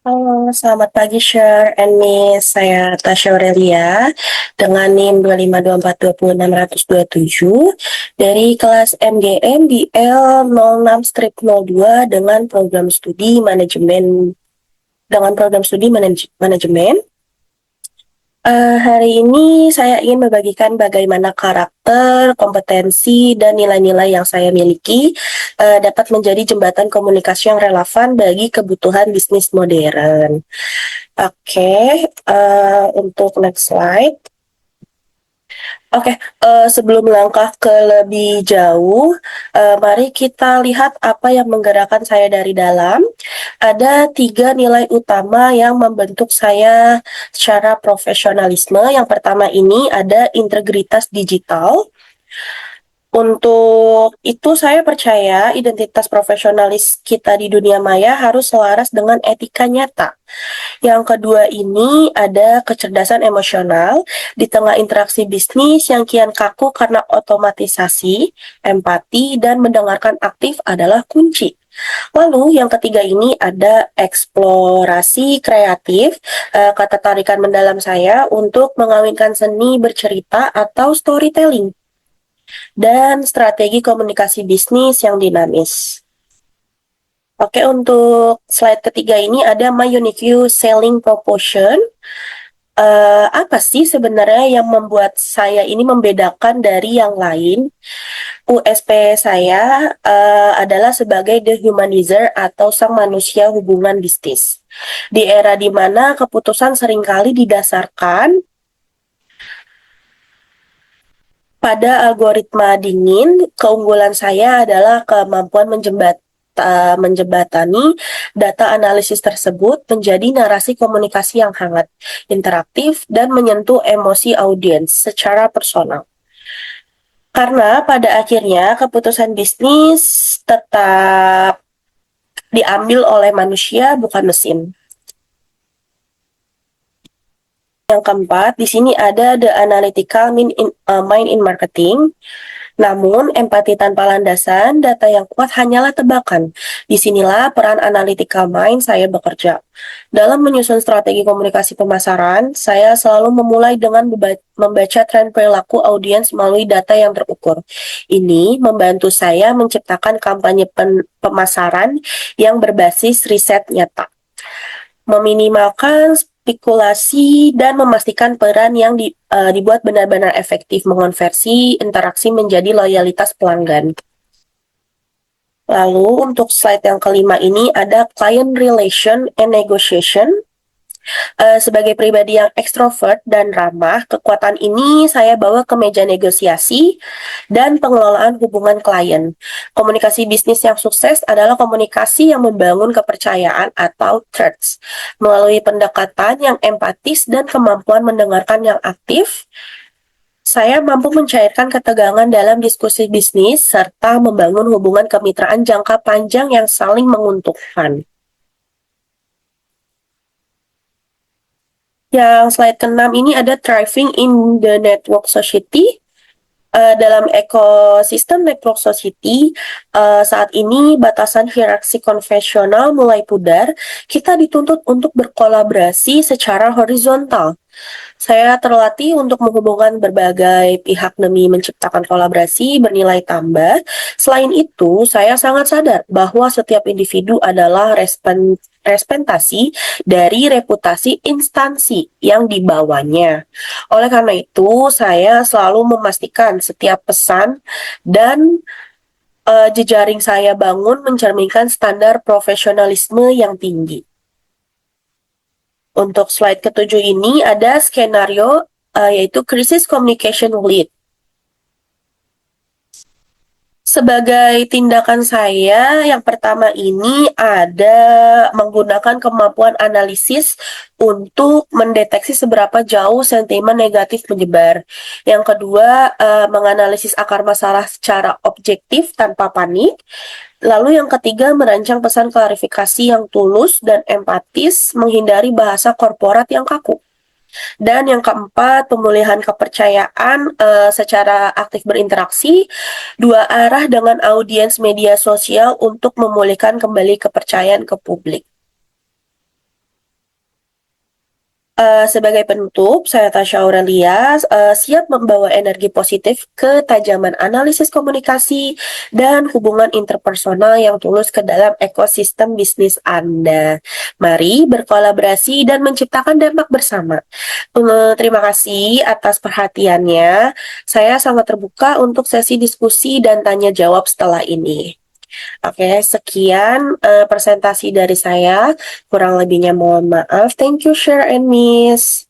Halo, selamat pagi Sher and Miss. Saya Tasya Aurelia dengan NIM 252422627 dari kelas MGM di L06-02 dengan program studi manajemen. Hari ini saya ingin membagikan bagaimana karakter, kompetensi, dan nilai-nilai yang saya miliki dapat menjadi jembatan komunikasi yang relevan bagi kebutuhan bisnis modern. Oke, untuk next slide. Oke, sebelum melangkah ke lebih jauh, mari kita lihat apa yang menggerakkan saya dari dalam. Ada 3 nilai utama yang membentuk saya secara profesionalisme. Yang pertama ini ada integritas digital. Untuk itu saya percaya identitas profesionalis kita di dunia maya harus selaras dengan etika nyata. Yang kedua ini ada kecerdasan emosional di tengah interaksi bisnis yang kian kaku karena otomatisasi, empati, dan mendengarkan aktif adalah kunci. Lalu yang ketiga ini ada eksplorasi kreatif, ketertarikan mendalam saya untuk mengawinkan seni bercerita atau storytelling dan strategi komunikasi bisnis yang dinamis. Oke, untuk slide ketiga ini ada My Unique Selling Proposition. Apa sih sebenarnya yang membuat saya ini membedakan dari yang lain? USP saya adalah sebagai the humanizer atau sang manusia hubungan bisnis. Di era di mana keputusan seringkali didasarkan pada algoritma dingin, keunggulan saya adalah kemampuan menjembatani data analisis tersebut menjadi narasi komunikasi yang hangat, interaktif, dan menyentuh emosi audiens secara personal. Karena pada akhirnya keputusan bisnis tetap diambil oleh manusia, bukan mesin. Yang keempat, di sini ada the analytical mind in marketing. Namun, empati tanpa landasan, data yang kuat hanyalah tebakan. Disinilah peran analytical mind saya bekerja. Dalam menyusun strategi komunikasi pemasaran, saya selalu memulai dengan membaca tren perilaku audiens melalui data yang terukur. Ini membantu saya menciptakan kampanye pemasaran yang berbasis riset nyata, meminimalkan spekulasi, dan memastikan peran yang dibuat benar-benar efektif mengonversi interaksi menjadi loyalitas pelanggan. Lalu untuk slide yang kelima ini ada client relation and negotiation. Sebagai pribadi yang ekstrovert dan ramah, kekuatan ini saya bawa ke meja negosiasi dan pengelolaan hubungan klien. Komunikasi bisnis yang sukses adalah komunikasi yang membangun kepercayaan atau trust. Melalui pendekatan yang empatis dan kemampuan mendengarkan yang aktif, saya mampu mencairkan ketegangan dalam diskusi bisnis serta membangun hubungan kemitraan jangka panjang yang saling menguntungkan. Yang slide ke-6 ini ada thriving in the network society. Dalam ekosistem network society, saat ini batasan hierarki konvensional mulai pudar. Kita dituntut untuk berkolaborasi secara horizontal. Saya terlatih untuk menghubungkan berbagai pihak demi menciptakan kolaborasi bernilai tambah. Selain itu, saya sangat sadar bahwa setiap individu adalah representasi dari reputasi instansi yang dibawanya. Oleh karena itu, saya selalu memastikan setiap pesan dan jejaring saya bangun mencerminkan standar profesionalisme yang tinggi. Untuk slide ke-7 ini ada skenario yaitu Crisis Communication Lead. Sebagai tindakan saya, yang pertama ini ada menggunakan kemampuan analisis untuk mendeteksi seberapa jauh sentimen negatif menyebar. Yang kedua, menganalisis akar masalah secara objektif tanpa panik. Lalu yang ketiga, merancang pesan klarifikasi yang tulus dan empatis, menghindari bahasa korporat yang kaku. Dan yang keempat, pemulihan kepercayaan secara aktif berinteraksi dua arah dengan audiens media sosial untuk memulihkan kembali kepercayaan ke publik. Sebagai penutup, saya Tasya Aurelia siap membawa energi positif, ketajaman analisis komunikasi, dan hubungan interpersonal yang tulus ke dalam ekosistem bisnis Anda. Mari berkolaborasi dan menciptakan dampak bersama. Terima kasih atas perhatiannya. Saya sangat terbuka untuk sesi diskusi dan tanya jawab setelah ini. Oke, sekian presentasi dari saya. Kurang lebihnya mohon maaf. Thank you, Share and Miss.